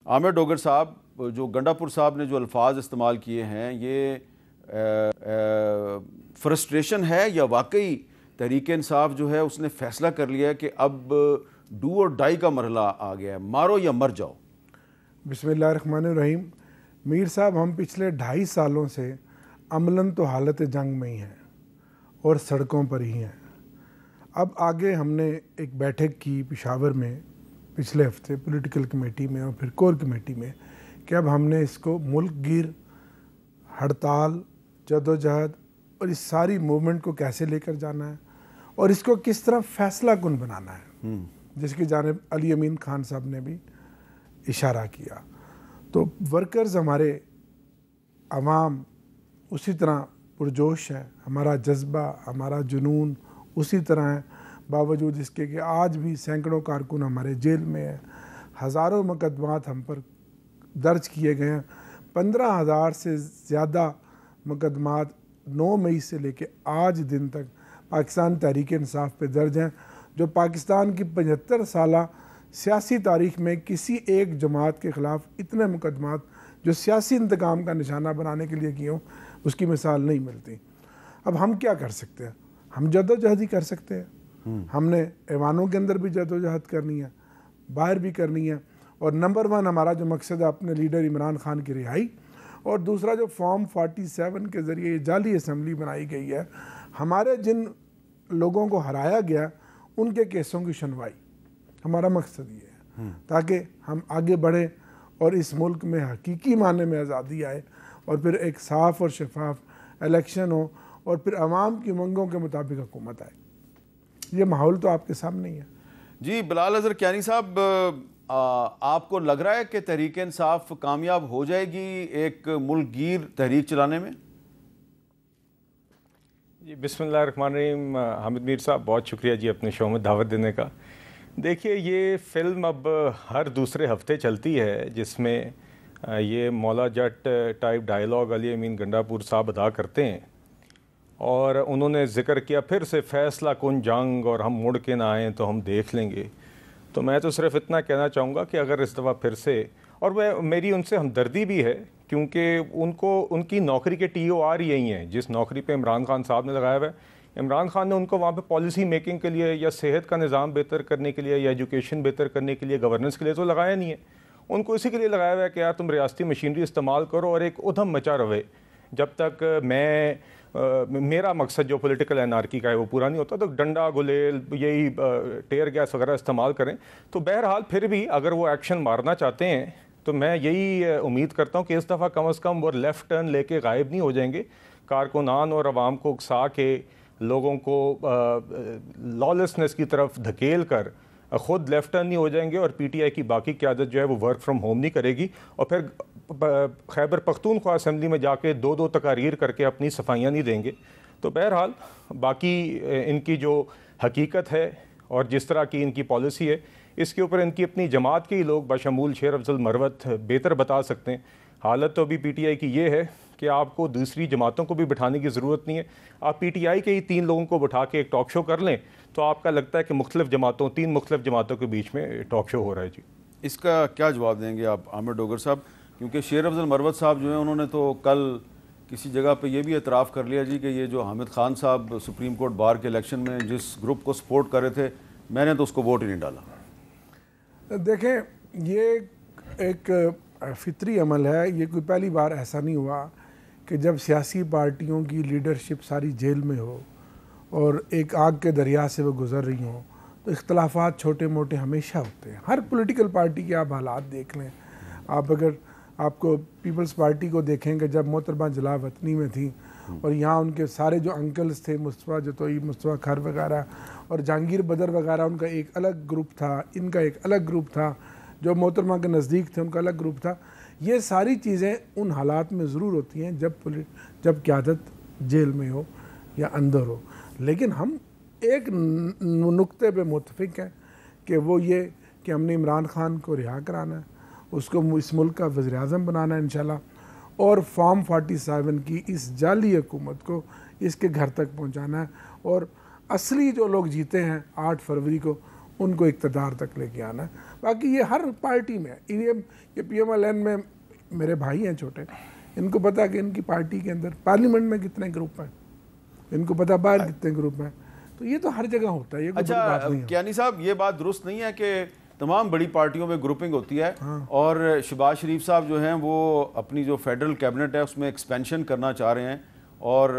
عامر ڈوگر صاحب، جو گنڈاپور صاحب نے جو الفاظ استعمال کیے ہیں، یہ فرسٹریشن ہے یا واقعی تحریک انصاف جو ہے اس نے فیصلہ کر لیا ہے کہ اب ڈو اور ڈائی کا مرحلہ آ گیا ہے، مارو یا مر جاؤ؟ بسم اللہ الرحمن الرحیم۔ میر صاحب، ہم پچھلے 2.5 سالوں سے عملاً تو حالت جنگ میں ہی ہیں اور سڑکوں پر ہی ہیں۔ اب آگے ہم نے ایک بیٹھک کی پشاور میں پچھلے ہفتے پولیٹیکل کمیٹی میں اور پھر کور کمیٹی میں کہ اب ہم نے اس کو ملک گیر، ہڑتال، جدوجہد اور اس ساری موومنٹ کو کیسے لے کر جانا ہے اور اس کو کس طرح فیصلہ کن بنانا ہے، جس کی جانب علی امین خان صاحب نے بھی اشارہ کیا۔ تو ورکرز ہمارے، عوام اسی طرح پرجوش ہے، ہمارا جذبہ، ہمارا جنون اسی طرح ہے، باوجود اس کے کہ آج بھی سینکڑوں کارکن ہمارے جیل میں ہیں، ہزاروں مقدمات ہم پر درج کیے گئے ہیں، 15,000 سے زیادہ مقدمات 9 مئی سے لے کے آج دن تک پاکستان تحریک انصاف پہ درج ہیں، جو پاکستان کی 75 سالہ سیاسی تاریخ میں کسی ایک جماعت کے خلاف اتنے مقدمات جو سیاسی انتقام کا نشانہ بنانے کے لیے کیے ہوں اس کی مثال نہیں ملتی۔ اب ہم کیا کر سکتے ہیں؟ ہم جدوجہد ہی کر سکتے ہیں۔ ہم نے ایوانوں کے اندر بھی جدوجہد کرنی ہے، باہر بھی کرنی ہے، اور نمبر 1 ہمارا جو مقصد ہے اپنے لیڈر عمران خان کی رہائی، اور دوسرا جو فارم 47 کے ذریعے یہ جعلی اسمبلی بنائی گئی ہے، ہمارے جن لوگوں کو ہرایا گیا ان کے کیسوں کی سنوائی، ہمارا مقصد یہ ہے تاکہ ہم آگے بڑھیں اور اس ملک میں حقیقی معنی میں آزادی آئے اور پھر ایک صاف اور شفاف الیکشن ہو اور پھر عوام کی منگوں کے مطابق حکومت آئے۔ یہ ماحول تو آپ کے سامنے ہی ہے۔ جی بلال اظہر کیانی صاحب، آپ کو لگ رہا ہے کہ تحریک انصاف کامیاب ہو جائے گی ایک ملک گیر تحریک چلانے میں؟ جی بسم اللہ الرحمن الرحیم۔ حامد میر صاحب، بہت شکریہ جی اپنے شو میں دعوت دینے کا۔ دیکھیے، یہ فلم اب ہر دوسرے ہفتے چلتی ہے جس میں یہ مولا جٹ ٹائپ ڈائیلاگ علی امین گنڈاپور صاحب ادا کرتے ہیں، اور انہوں نے ذکر کیا پھر سے فیصلہ کن جنگ اور ہم مڑ کے نہ آئیں تو ہم دیکھ لیں گے۔ تو میں تو صرف اتنا کہنا چاہوں گا کہ اگر اس دفعہ پھر سے، اور میری ان سے ہمدردی بھی ہے کیونکہ ان کی نوکری کے ٹی او آر یہی ہیں جس نوکری پہ عمران خان صاحب نے لگایا ہوا ہے۔ عمران خان نے ان کو وہاں پہ پالیسی میکنگ کے لیے یا صحت کا نظام بہتر کرنے کے لیے یا ایجوکیشن بہتر کرنے کے لیے، گورننس کے لیے تو لگایا نہیں ہے، ان کو اسی کے لیے لگایا ہوا ہے کہ یار تم ریاستی مشینری استعمال کرو اور ایک ادھم مچا رہے جب تک میرا مقصد جو پولیٹیکل انارکی کا ہے وہ پورا نہیں ہوتا، تو ڈنڈا گلیل یہی ٹیئر گیس وغیرہ استعمال کریں۔ تو بہرحال پھر بھی اگر وہ ایکشن مارنا چاہتے ہیں تو میں یہی امید کرتا ہوں کہ اس دفعہ کم از کم وہ لیفٹ ٹرن لے کے غائب نہیں ہو جائیں گے، کارکنان اور عوام کو اکسا کے لوگوں کو لالیسنس کی طرف دھکیل کر خود لیفٹ ٹرن نہیں ہو جائیں گے، اور پی ٹی آئی کی باقی قیادت جو ہے وہ ورک فرام ہوم نہیں کرے گی، اور پھر خیبر پختونخوا اسمبلی میں جا کے 2 تقاریر کر کے اپنی صفائیاں نہیں دیں گے۔ تو بہرحال باقی ان کی جو حقیقت ہے اور جس طرح کی ان کی پالیسی ہے، اس کے اوپر ان کی اپنی جماعت کے ہی لوگ بشمول شیر افضل مروت بہتر بتا سکتے ہیں۔ حالت تو ابھی پی ٹی آئی کی یہ ہے کہ آپ کو دوسری جماعتوں کو بھی بٹھانے کی ضرورت نہیں ہے، آپ پی ٹی آئی کے ہی 3 لوگوں کو بٹھا کے ایک ٹاک شو کر لیں تو آپ کا لگتا ہے کہ 3 مختلف جماعتوں کے بیچ میں ٹاک شو ہو رہا ہے۔ جی اس کا کیا جواب دیں گے آپ عامر ڈوگر صاحب؟ کیونکہ شیر افضل مروت صاحب جو ہیں انہوں نے تو کل کسی جگہ پہ یہ بھی اعتراف کر لیا جی کہ یہ جو حامد خان صاحب سپریم کورٹ بار کے الیکشن میں جس گروپ کو سپورٹ کر رہے تھے، میں نے تو اس کو ووٹ ہی نہیں ڈالا۔ دیکھیں، یہ ایک فطری عمل ہے، یہ کوئی پہلی بار ایسا نہیں ہوا کہ جب سیاسی پارٹیوں کی لیڈرشپ ساری جیل میں ہو اور ایک آگ کے دریا سے وہ گزر رہی ہوں تو اختلافات چھوٹے موٹے ہمیشہ ہوتے ہیں۔ ہر پولیٹیکل پارٹی کے آپ حالات دیکھ لیں، اگر آپ کو پیپلز پارٹی کو دیکھیں کہ جب محترمہ جلا وطنی میں تھیں اور یہاں ان کے سارے جو انکلز تھے، مصطفیٰ جتوئی، مصطفیٰ کھر وغیرہ اور جہانگیر بدر وغیرہ، ان کا ایک الگ گروپ تھا، ان کا ایک الگ گروپ تھا، جو محترمہ کے نزدیک تھے ان کا الگ گروپ تھا۔ یہ ساری چیزیں ان حالات میں ضرور ہوتی ہیں جب قیادت جیل میں ہو یا اندر ہو، لیکن ہم ایک نقطے پہ متفق ہیں کہ وہ یہ کہ ہم نے عمران خان کو رہا کرانا ہے، اس کو اس ملک کا وزیر اعظم بنانا ہے انشاءاللہ، اور فارم 47 کی اس جعلی حکومت کو اس کے گھر تک پہنچانا ہے، اور اصلی جو لوگ جیتے ہیں 8 فروری کو ان کو اقتدار تک لے کے آنا ہے. باقی یہ ہر پارٹی میں یہ پی ایم ایل این میں میرے بھائی ہیں چھوٹے, ان کو پتا کہ ان کی پارٹی کے اندر پارلیمنٹ میں کتنے گروپ ہیں, ان کو پتا باہر کتنے گروپ ہیں, تو یہ تو ہر جگہ ہوتا ہے. یہ کوئی بڑی بات نہیں ہے. کیانی صاحب یہ بات درست نہیں ہے کہ تمام بڑی پارٹیوں میں گروپنگ ہوتی ہے, اور شہباز شریف صاحب جو ہیں وہ اپنی جو فیڈرل کیبنٹ ہے اس میں ایکسپینشن کرنا چاہ رہے ہیں, اور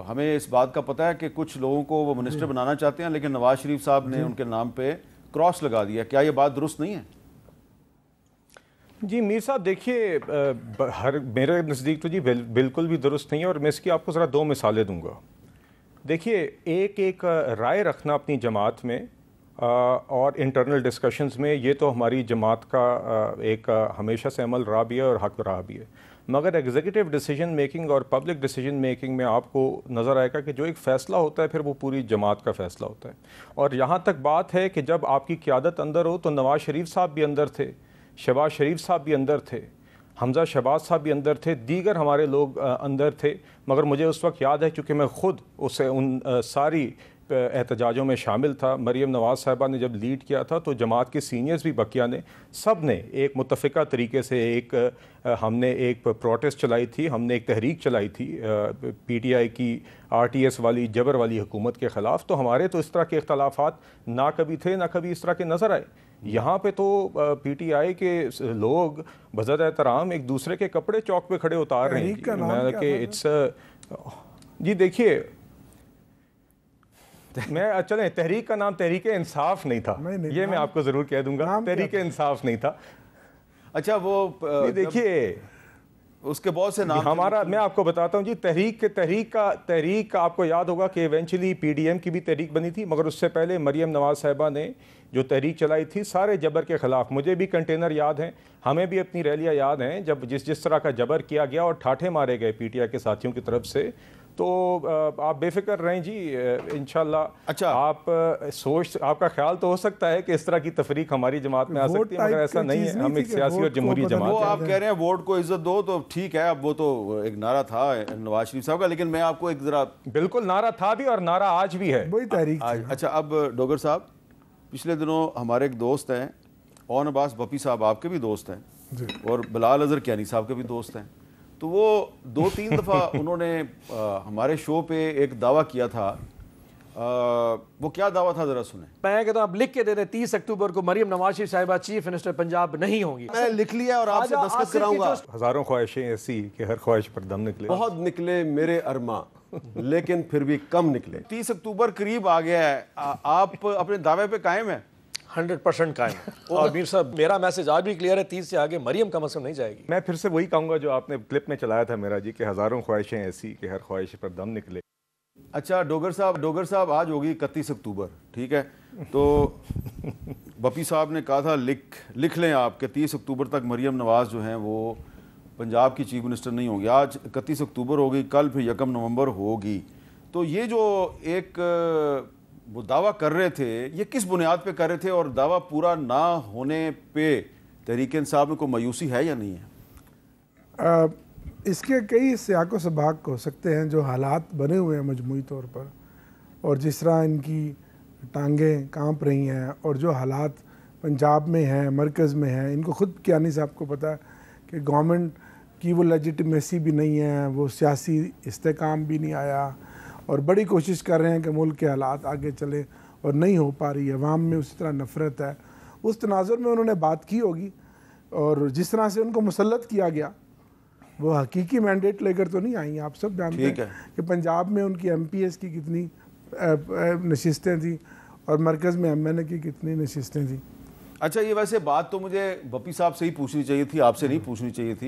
ہمیں اس بات کا پتہ ہے کہ کچھ لوگوں کو وہ منسٹر بنانا چاہتے ہیں, لیکن نواز شریف صاحب نے ان کے نام پہ کراس لگا دیا. کیا یہ بات درست نہیں ہے؟ جی میر صاحب دیکھیے, میرے نزدیک تو جی بالکل بھی درست نہیں ہے, اور میں اس کی آپ کو ذرا 2 مثالیں دوں گا. دیکھیے ایک رائے رکھنا اپنی جماعت میں اور انٹرنل ڈسکشنز میں, یہ تو ہماری جماعت کا ایک ہمیشہ سے عمل رہا بھی ہے اور حق رہا بھی ہے. مگر ایگزیکٹو ڈیسیجن میکنگ اور پبلک ڈیسیجن میکنگ میں آپ کو نظر آئے گا کہ جو ایک فیصلہ ہوتا ہے پھر وہ پوری جماعت کا فیصلہ ہوتا ہے. اور یہاں تک بات ہے کہ جب آپ کی قیادت اندر ہو تو نواز شریف صاحب بھی اندر تھے, شہباز شریف صاحب بھی اندر تھے, حمزہ شہباز صاحب بھی اندر تھے, دیگر ہمارے لوگ اندر تھے. مگر مجھے اس وقت یاد ہے چونکہ میں خود اسے ان ساری احتجاجوں میں شامل تھا. مریم نواز صاحبہ نے جب لیڈ کیا تھا تو جماعت کے سینئرز بھی بقیہ نے سب نے ایک متفقہ طریقے سے ہم نے ایک پروٹیسٹ چلائی تھی, ہم نے ایک تحریک چلائی تھی پی ٹی آئی کی RTS والی جبر والی حکومت کے خلاف. تو ہمارے تو اس طرح کے اختلافات نہ کبھی تھے نہ کبھی اس طرح کے نظر آئے. یہاں پہ تو PTI کے لوگ بذات احترام ایک دوسرے کے کپڑے چوک پہ کھڑے اتار رہے ہیں کہ جی دیکھیے چلیں, تحریک کا نام تحریک انصاف نہیں تھا, یہ میں آپ کو ضرور کہہ دوں گا, تحریک انصاف نہیں تھا. اچھا وہ دیکھیے اس کے بہت سے نام ہمارا, میں آپ کو بتاتا ہوں جی, تحریک کا آپ کو یاد ہوگا کہ ایونچولی PDM کی بھی تحریک بنی تھی, مگر اس سے پہلے مریم نواز صاحبہ نے جو تحریک چلائی تھی سارے جبر کے خلاف. مجھے بھی کنٹینر یاد ہیں, ہمیں بھی اپنی ریلیاں یاد ہیں جب جس طرح کا جبر کیا گیا اور ٹھاٹھے مارے گئے PTI کے ساتھیوں کی طرف سے. تو آپ بے فکر رہیں جی, انشاءاللہ. اچھا آپ کا خیال تو ہو سکتا ہے کہ اس طرح کی تفریق ہماری جماعت میں آ سکتی ہے, مگر ایسا نہیں ہے. ہم ایک سیاسی اور جمہوری جماعت ہیں. وہ آپ کہہ رہے ہیں ووٹ کو عزت دو, تو ٹھیک ہے, اب وہ تو ایک نعرہ تھا نواز شریف صاحب کا, لیکن میں آپ کو ایک ذرا بالکل نعرہ تھا بھی اور نعرہ آج بھی ہے وہی تحریک. اچھا اب ڈوگر صاحب, پچھلے دنوں ہمارے ایک دوست ہیں اون عباس بپی صاحب, آپ کے بھی دوست ہیں, اور بلال اظہر کیانی صاحب کے بھی دوست ہیں. تو وہ 2-3 دفعہ انہوں نے ہمارے شو پہ ایک دعویٰ کیا تھا. وہ کیا دعویٰ تھا ذرا سنیں. میں کہتا ہوں آپ لکھ کے دے دیں 30 اکتوبر کو مریم نواز شریف صاحبہ چیف منسٹر پنجاب نہیں ہوں گی. میں لکھ لیا اور آپ سے دستخط کراؤں گا. ہزاروں خواہشیں ایسی کہ ہر خواہش پر دم نکلے. بہت نکلے میرے ارماں, لیکن پھر بھی کم نکلے. 30 اکتوبر قریب آ گیا ہے, آپ اپنے دعوے پہ قائم ہیں؟ 100% قائم. اور میر صاحب میرا میسج آج بھی کلیئر ہے, 30 سے آگے مریم کم از کم نہیں جائے گی. میں پھر سے وہی کہوں گا جو آپ نے کلپ میں چلایا تھا میرا جی, کہ ہزاروں خواہشیں ایسی کہ ہر خواہش پر دم نکلے. اچھا ڈوگر صاحب آج ہوگی 31 اکتوبر, ٹھیک ہے, تو بپی صاحب نے کہا تھا لکھ لیں آپ کہ 30 اکتوبر تک مریم نواز جو ہیں وہ پنجاب کی چیف منسٹر نہیں ہوگی. آج 31 اکتوبر ہوگی, کل پھر 1 نومبر ہوگی. تو یہ جو ایک وہ دعویٰ کر رہے تھے, یہ کس بنیاد پہ کر رہے تھے, اور دعویٰ پورا نہ ہونے پہ تحریک انصاف میں کوئی مایوسی ہے یا نہیں ہے؟ اس کے کئی سیاق و سباق ہو سکتے ہیں جو حالات بنے ہوئے ہیں مجموعی طور پر, اور جس طرح ان کی ٹانگیں کانپ رہی ہیں, اور جو حالات پنجاب میں ہیں, مرکز میں ہیں. ان کو خود کیانی صاحب کو پتہ ہے کہ گورنمنٹ کی وہ لیجیٹمیسی بھی نہیں ہے, وہ سیاسی استحکام بھی نہیں آیا, اور بڑی کوشش کر رہے ہیں کہ ملک کے حالات آگے چلے, اور نہیں ہو پا رہی. عوام میں اسی طرح نفرت ہے. اس تناظر میں انہوں نے بات کی ہوگی, اور جس طرح سے ان کو مسلط کیا گیا وہ حقیقی مینڈیٹ لے کر تو نہیں آئی. آپ سب جانتے ہیں کہ پنجاب میں ان کی MPs کی کتنی نشستیں تھیں, اور مرکز میں MNA کی کتنی نشستیں تھیں. اچھا یہ ویسے بات تو مجھے بپی صاحب سے ہی پوچھنی چاہیے تھی, آپ سے نہیں پوچھنی چاہیے تھی.